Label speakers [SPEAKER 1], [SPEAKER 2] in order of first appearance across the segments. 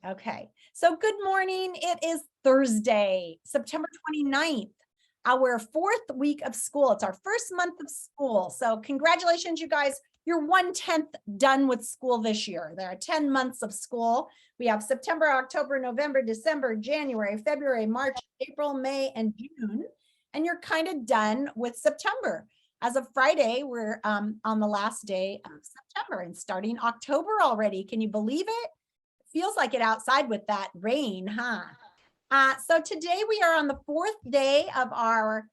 [SPEAKER 1] Okay, so good morning. It is Thursday, September 29th, our fourth week of school. It's our first month of school. So congratulations, you guys. You're 1/10 done with school this year. There are 10 months of school. We have September, October, November, December, January, February, March, April, May, and June. And you're kind of done with September. As of Friday, we're on the last day of September and starting October already. Can you believe it? Feels like it outside with that rain, huh? So today we are on the fourth day of our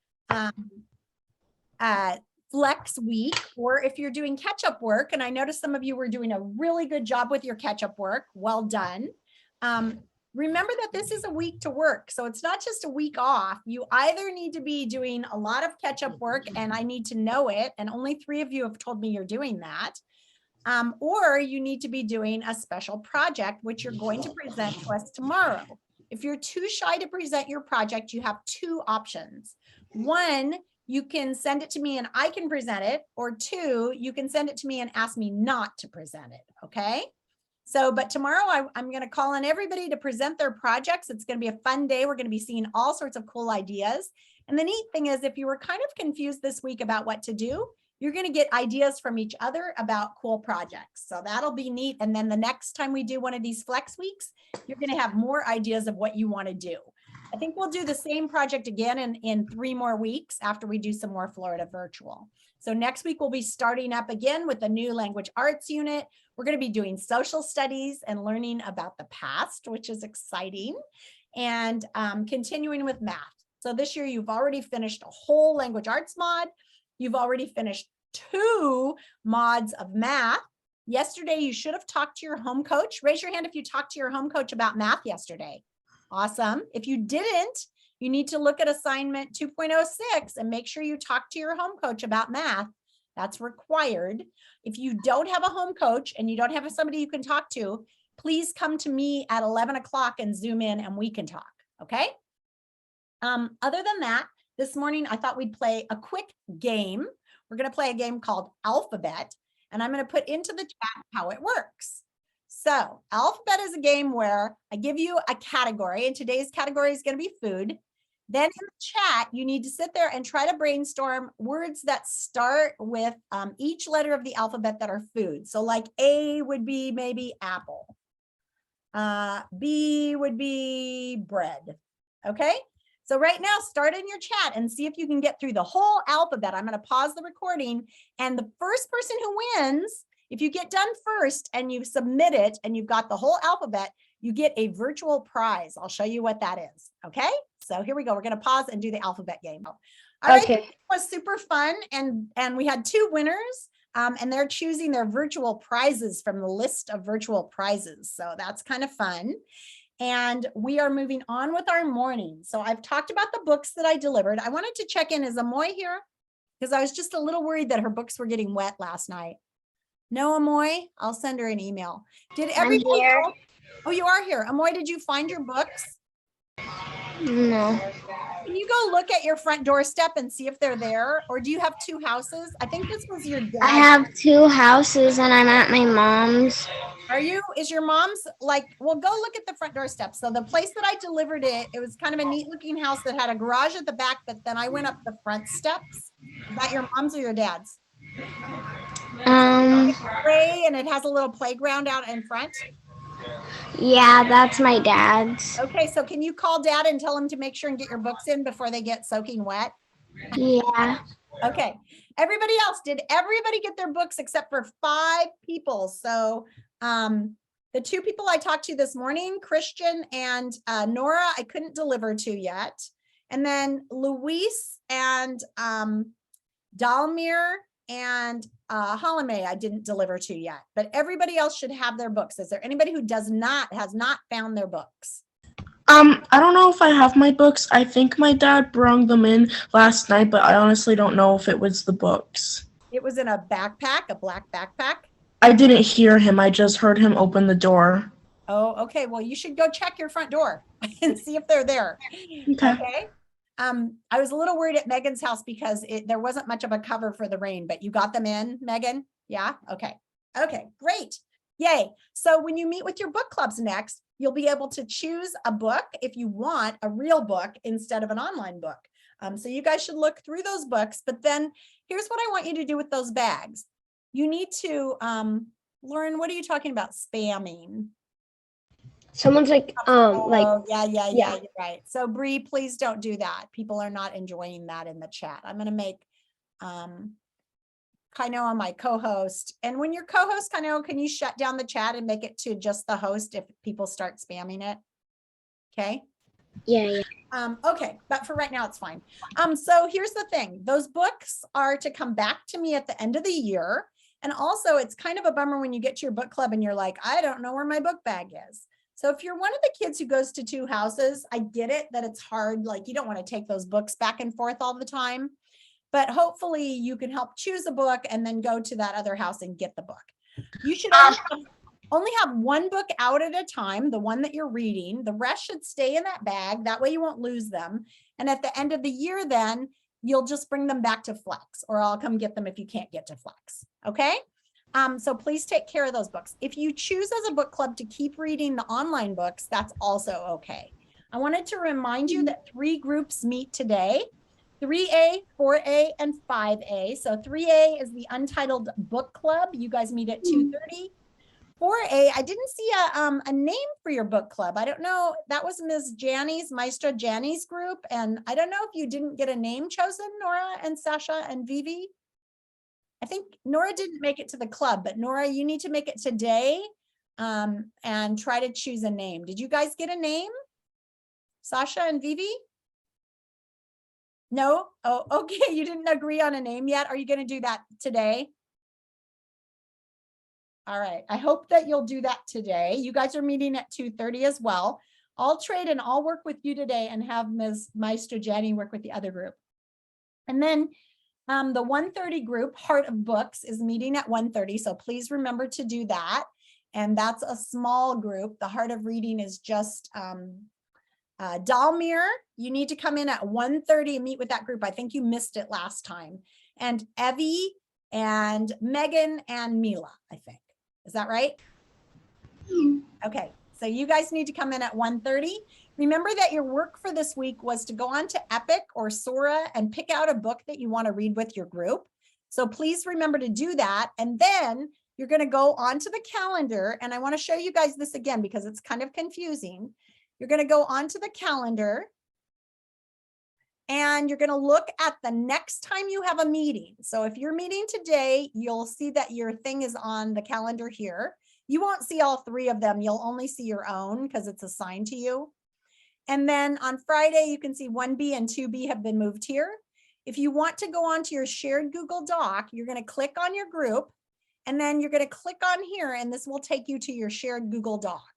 [SPEAKER 1] flex week, or if you're doing catch-up work, and I noticed some of you were doing a really good job with your catch-up work. Well done. Remember that this is a week to work, so it's not just a week off. You either need to be doing a lot of catch-up work, and I need to know it, and only 3 of you have told me you're doing that. Or you need to be doing a special project, which you're going to present to us tomorrow. If you're too shy to present your project, you have 2 options. 1, you can send it to me and I can present it, or 2, you can send it to me and ask me not to present it, okay? So, but tomorrow I'm going to call on everybody to present their projects. It's going to be a fun day. We're going to be seeing all sorts of cool ideas. And the neat thing is, if you were kind of confused this week about what to do, you're going to get ideas from each other about cool projects. So that'll be neat. And then the next time we do one of these flex weeks, you're going to have more ideas of what you want to do. I think we'll do the same project again in 3 more weeks after we do some more Florida virtual. So next week, we'll be starting up again with the new language arts unit. We're going to be doing social studies and learning about the past, which is exciting, and continuing with math. So this year, you've already finished a whole language arts mod. You've already finished 2 mods of math. Yesterday, you should have talked to your home coach. Raise your hand if you talked to your home coach about math yesterday. Awesome. If you didn't, you need to look at assignment 2.06 and make sure you talk to your home coach about math. That's required. If you don't have a home coach and you don't have somebody you can talk to, please come to me at 11 o'clock and Zoom in and we can talk, okay? Other than that, this morning, I thought we'd play a quick game. We're going to play a game called Alphabet, and I'm going to put into the chat how it works. So Alphabet is a game where I give you a category, and today's category is going to be food. Then in the chat, you need to sit there and try to brainstorm words that start with each letter of the alphabet that are food. So like A would be maybe apple. B would be bread. Okay? So right now, start in your chat and see if you can get through the whole alphabet. I'm going to pause the recording, and the first person who wins, if you get done first and you submit it and you've got the whole alphabet, you get a virtual prize. I'll show you what that is. Okay, so here we go. We're going to pause and do the alphabet game. All right,
[SPEAKER 2] okay.
[SPEAKER 1] it was super fun, and we had 2 winners, and they're choosing their virtual prizes from the list of virtual prizes. So that's kind of fun. And we are moving on with our morning. So I've talked about the books that I delivered. I wanted to check in. Is Amoy here? Because I was just a little worried that her books were getting wet last night. No, Amoy? I'll send her an email. Did everybody?
[SPEAKER 2] I'm here.
[SPEAKER 1] Oh, you are here. Amoy, did you find your books?
[SPEAKER 2] No.
[SPEAKER 1] Can you go look at your front doorstep and see if they're there? Or do you have 2 houses? I think this was your dad.
[SPEAKER 2] I have 2 houses and I'm at my mom's.
[SPEAKER 1] Are you? Is your mom's like, well, go look at the front doorstep. So the place that I delivered it, it was kind of a neat looking house that had a garage at the back, but then I went up the front steps. Is that your mom's or your dad's? It's gray and it has a little playground out in front.
[SPEAKER 2] Yeah, that's my dad's.
[SPEAKER 1] Okay, so can you call dad and tell him to make sure and get your books in before they get soaking wet?
[SPEAKER 2] Yeah.
[SPEAKER 1] Okay, everybody else, did everybody get their books except for 5 people? So the 2 people I talked to this morning, Christian and Nora, I couldn't deliver to yet. And then Luis and Dalmir and Halime, I didn't deliver to yet, but everybody else should have their books. Is there anybody who has not found their books?
[SPEAKER 3] I don't know if I have my books. I think my dad brought them in last night, but I honestly don't know if it was the books.
[SPEAKER 1] It was in a backpack, a black backpack.
[SPEAKER 3] I didn't hear him. I just heard him open the door.
[SPEAKER 1] Oh, okay. Well, you should go check your front door and see if they're there. Okay. I was a little worried at Megan's house because there wasn't much of a cover for the rain, but you got them in, Megan? Yeah. Okay. Okay, great. Yay. So when you meet with your book clubs next, you'll be able to choose a book if you want a real book instead of an online book. So you guys should look through those books, but then here's what I want you to do with those bags. You need to, Lauren, what are you talking about? Spamming.
[SPEAKER 4] Someone's like
[SPEAKER 1] Oh, yeah,
[SPEAKER 4] yeah.
[SPEAKER 1] you're right. So Bree, please don't do that. People are not enjoying that in the chat. I'm going to make Kainoa my co-host. And when you're co-host, Kainoa, can you shut down the chat and make it to just the host if people start spamming it? Okay.
[SPEAKER 4] Yeah.
[SPEAKER 1] Okay, but for right now, it's fine. So here's the thing. Those books are to come back to me at the end of the year. And also it's kind of a bummer when you get to your book club and you're like, I don't know where my book bag is. So if you're one of the kids who goes to 2 houses, I get it that it's hard. Like you don't want to take those books back and forth all the time, but hopefully you can help choose a book and then go to that other house and get the book. You should only have one book out at a time, the one that you're reading. The rest should stay in that bag. That way you won't lose them. And at the end of the year, then you'll just bring them back to Flex, or I'll come get them if you can't get to Flex. Okay. So please take care of those books. If you choose as a book club to keep reading the online books, that's also okay. I wanted to remind you that 3 groups meet today, 3A, 4A, and 5A. So 3A is the Untitled Book Club. You guys meet at 2:30. 4A, I didn't see a name for your book club. I don't know. That was Ms. Janney's, Maestra Janney's group. And I don't know if you didn't get a name chosen, Nora and Sasha and Vivi. I think Nora didn't make it to the club, but Nora, you need to make it today and try to choose a name. Did you guys get a name? Sasha and Vivi? No? Oh, okay. You didn't agree on a name yet. Are you going to do that today? All right. I hope that you'll do that today. You guys are meeting at 2:30 as well. I'll trade and I'll work with you today and have Ms. Maestra Jenny work with the other group. And then the 1:30 group, Heart of Books, is meeting at 1:30. So please remember to do that. And that's a small group. The Heart of Reading is just Dalmir. You need to come in at 1:30 and meet with that group. I think you missed it last time. And Evie and Megan and Mila, I think. Is that right? Okay, so you guys need to come in at 1:30. Remember that your work for this week was to go on to Epic or Sora and pick out a book that you want to read with your group. So please remember to do that. And then you're going to go onto the calendar. And I want to show you guys this again because it's kind of confusing. You're going to go onto the calendar and you're going to look at the next time you have a meeting. So if you're meeting today, you'll see that your thing is on the calendar here. You won't see all 3 of them. You'll only see your own because it's assigned to you. And then on Friday, you can see 1B and 2B have been moved here. If you want to go onto your shared Google Doc, you're going to click on your group and then you're going to click on here and this will take you to your shared Google Doc.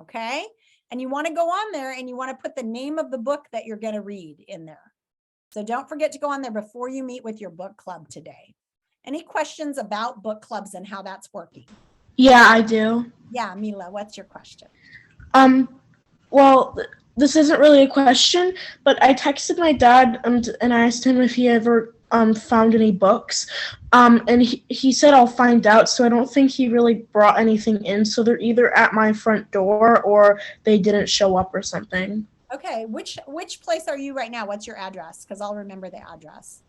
[SPEAKER 1] Okay. And you want to go on there and you want to put the name of the book that you're going to read in there. So don't forget to go on there before you meet with your book club today. Any questions about book clubs and how that's working?
[SPEAKER 3] Yeah, I do.
[SPEAKER 1] Yeah, Mila, what's your question?
[SPEAKER 3] Well, this isn't really a question, but I texted my dad and I asked him if he ever found any books. And he said I'll find out, so I don't think he really brought anything in. So they're either at my front door or they didn't show up or something.
[SPEAKER 1] Okay, which place are you right now? What's your address? Because I'll remember the address.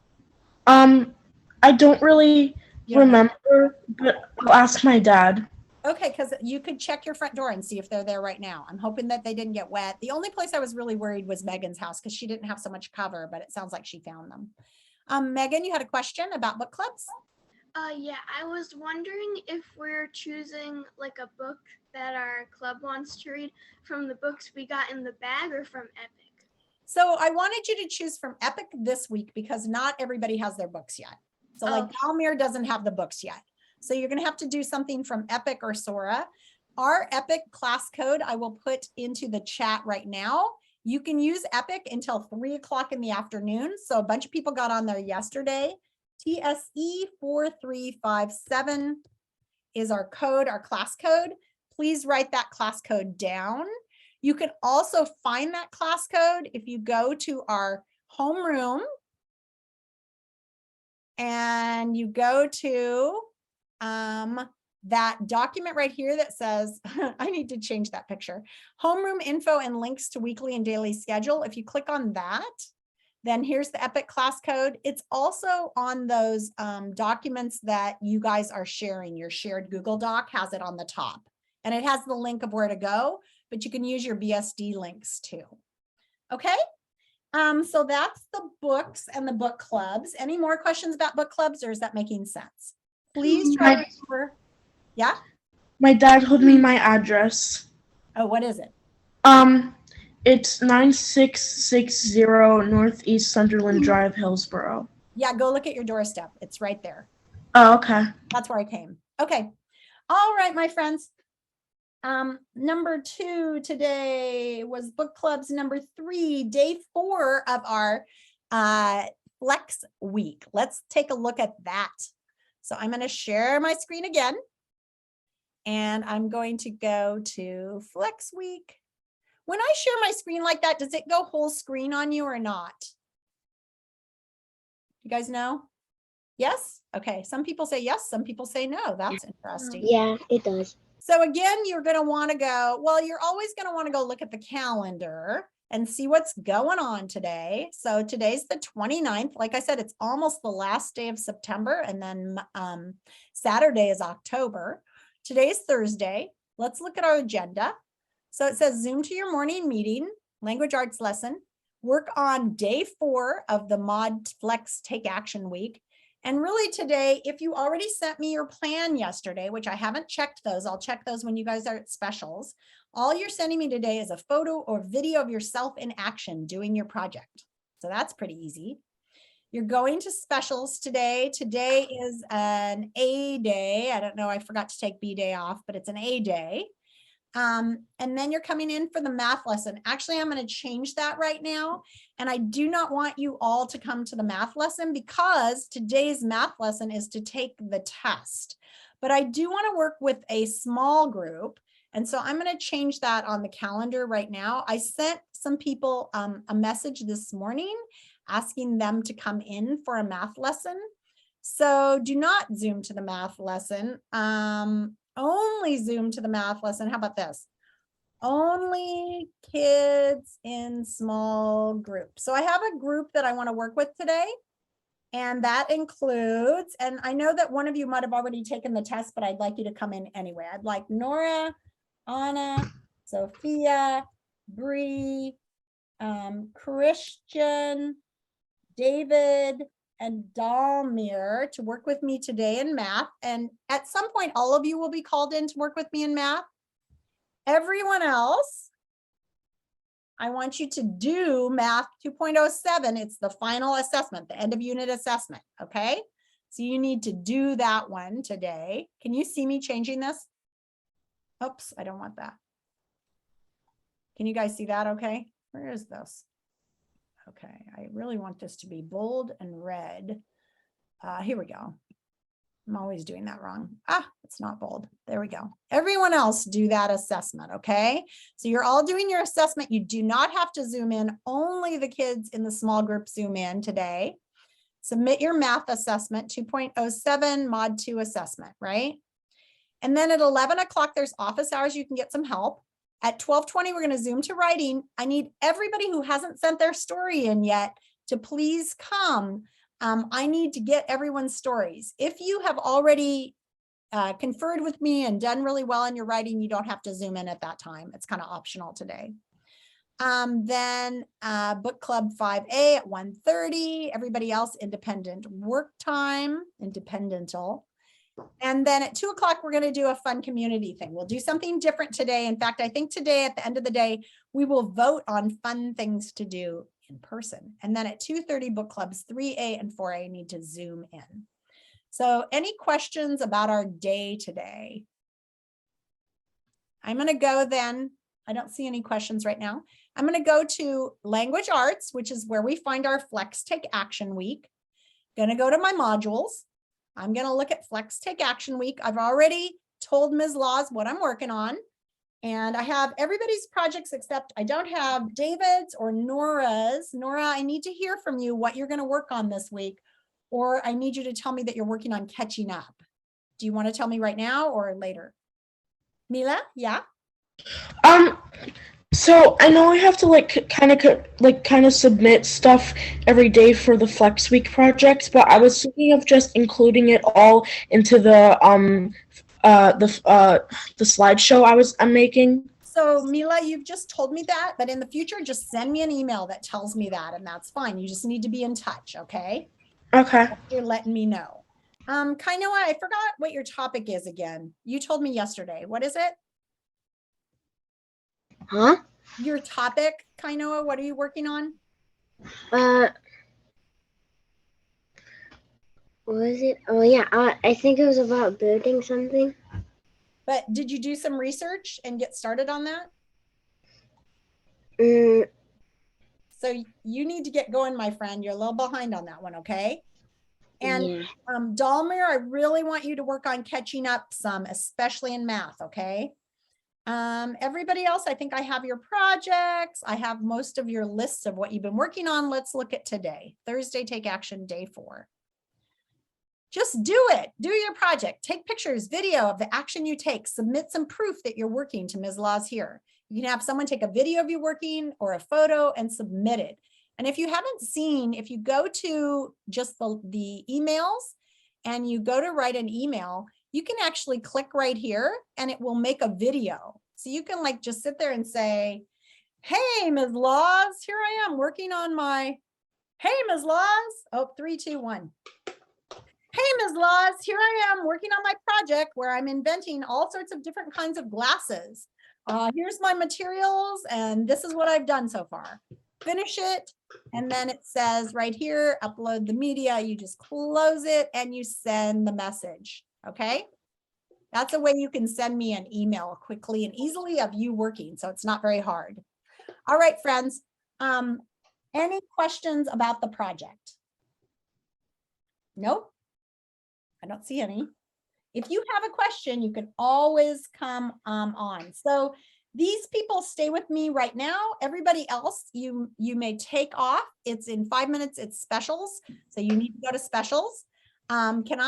[SPEAKER 3] I don't really remember, but I'll ask my dad.
[SPEAKER 1] Okay, because you could check your front door and see if they're there right now. I'm hoping that they didn't get wet. The only place I was really worried was Megan's house because she didn't have so much cover, but it sounds like she found them. Megan, you had a question about book clubs?
[SPEAKER 5] Yeah, I was wondering if we're choosing like a book that our club wants to read from the books we got in the bag or from Epic.
[SPEAKER 1] So I wanted you to choose from Epic this week because not everybody has their books yet. So like Dalmir doesn't have the books yet. So you're going to have to do something from Epic or Sora. Our Epic class code I will put into the chat right now. You can use Epic until 3 o'clock in the afternoon. So a bunch of people got on there yesterday. TSE 4357 is our code, our class code. Please write that class code down. You can also find that class code if you go to our homeroom and you go to that document right here that says, I need to change that picture, homeroom info and links to weekly and daily schedule. If you click on that, then here's the Epic class code. It's also on those documents that you guys are sharing. Your shared Google Doc has it on the top, and it has the link of where to go, but you can use your BSD links too. Okay. So that's the books and the book clubs. Any more questions about book clubs, or is that making sense? Please try to remember. Yeah.
[SPEAKER 3] My dad told me my address.
[SPEAKER 1] Oh, what is it?
[SPEAKER 3] It's 9660 Northeast Sunderland Drive, Hillsborough.
[SPEAKER 1] Yeah, go look at your doorstep. It's right there.
[SPEAKER 3] Oh, okay.
[SPEAKER 1] That's where I came. Okay. All right, my friends. Number 2 today was book clubs. Number 3, day 4 of our Flex week. Let's take a look at that. So I'm going to share my screen again. And I'm going to go to Flex week. When I share my screen like that, does it go whole screen on you or not? You guys know? Yes? Okay. Some people say yes. Some people say no. That's interesting.
[SPEAKER 4] Yeah, it does.
[SPEAKER 1] So again, you're going to want to go, well, you're always going to want to go look at the calendar and see what's going on today. So today's the 29th. Like I said, it's almost the last day of September, and then Saturday is October. Today's Thursday. Let's look at our agenda. So it says Zoom to your morning meeting, language arts lesson, work on day 4 of the Mod Flex Take Action Week. And really today, if you already sent me your plan yesterday, which I haven't checked those, I'll check those when you guys are at specials. All you're sending me today is a photo or video of yourself in action doing your project. So that's pretty easy. You're going to specials today. Today is an A day. I don't know, I forgot to take B day off, but it's an A day. And then you're coming in for the math lesson. Actually, I'm going to change that right now. And I do not want you all to come to the math lesson because today's math lesson is to take the test. But I do want to work with a small group. And so I'm going to change that on the calendar right now. I sent some people a message this morning asking them to come in for a math lesson. So do not Zoom to the math lesson. Only Zoom to the math lesson. How about this? Only kids in small groups. So I have a group that I want to work with today. And that includes, and I know that one of you might have already taken the test, but I'd like you to come in anyway. I'd like Nora, Anna, Sophia, Bree, Christian, David, and Dalmir to work with me today in math. And at some point, all of you will be called in to work with me in math. Everyone else, I want you to do math 2.07. It's the final assessment, the end of unit assessment. Okay. So you need to do that one today. Can you see me changing this? Oops, I don't want that. Can you guys see that? Okay. Where is this? Okay, I really want this to be bold and red. Here we go. I'm always doing that wrong. It's not bold. There we go. Everyone else do that assessment, okay? So you're all doing your assessment. You do not have to Zoom in. Only the kids in the small group Zoom in today. Submit your math assessment, 2.07 mod 2 assessment, right? And then at 11 o'clock, there's office hours. You can get some help. At 12:20, we're going to Zoom to writing. I need everybody who hasn't sent their story in yet to please come. I need to get everyone's stories. If you have already conferred with me and done really well in your writing, you don't have to Zoom in at that time. It's kind of optional today. Then book club 5A at 1:30. Everybody else independent work time, independental. And then at 2 o'clock, we're going to do a fun community thing. We'll do something different today. In fact, I think today at the end of the day, we will vote on fun things to do in person. And then at 2:30, book clubs 3A and 4A need to Zoom in. So any questions about our day today? I'm going to go then. I don't see any questions right now. I'm going to go to language arts, which is where we find our Flex Take Action Week. Going to go to my modules. I'm going to look at Flex Take Action Week. I've already told Ms. Laws what I'm working on. And I have everybody's projects except I don't have David's or Nora's. Nora, I need to hear from you what you're going to work on this week, or I need you to tell me that you're working on catching up. Do you want to tell me right now or later? Mila, yeah?
[SPEAKER 3] So I know I have to kind of submit stuff every day for the Flex Week project, but I was thinking of just including it all into the slideshow I'm making.
[SPEAKER 1] So Mila, you've just told me that, but in the future, just send me an email that tells me that, and that's fine. You just need to be in touch, okay?
[SPEAKER 3] Okay.
[SPEAKER 1] You're letting me know. Kainoa, I forgot what your topic is again. You told me yesterday. What is it?
[SPEAKER 4] Huh?
[SPEAKER 1] Your topic, Kainoa, what are you working on?
[SPEAKER 4] What was it? Oh yeah, I think it was about building something.
[SPEAKER 1] But did you do some research and get started on that?
[SPEAKER 4] Mm,
[SPEAKER 1] So you need to get going, my friend. You're a little behind on that one, okay? And
[SPEAKER 4] yeah.
[SPEAKER 1] Dalmir, I really want you to work on catching up some, especially in math, okay? Everybody else, I think I have your projects. I have most of your lists of what you've been working on. Let's look at today. Thursday, take action, day 4. Just do it. Do your project. Take pictures, video of the action you take. Submit some proof that you're working to Ms. Laws here. You can have someone take a video of you working or a photo and submit it. And if you haven't seen, if you go to just the emails and you go to write an email, you can actually click right here and it will make a video. So you can like just sit there and say, hey, Ms. Laws, here I am working on my, hey, Ms. Laws. Oh, 3, 2, 1. Hey, Ms. Laws, here I am working on my project where I'm inventing all sorts of different kinds of glasses. Here's my materials and this is what I've done so far. Finish it. And then it says right here, upload the media. You just close it and you send the message. Okay. That's a way you can send me an email quickly and easily of you working. So it's not very hard. All right, friends. Any questions about the project? Nope. I don't see any. If you have a question, you can always come on. So these people stay with me right now. Everybody else, you may take off. It's in 5 minutes, it's specials. So you need to go to specials. Can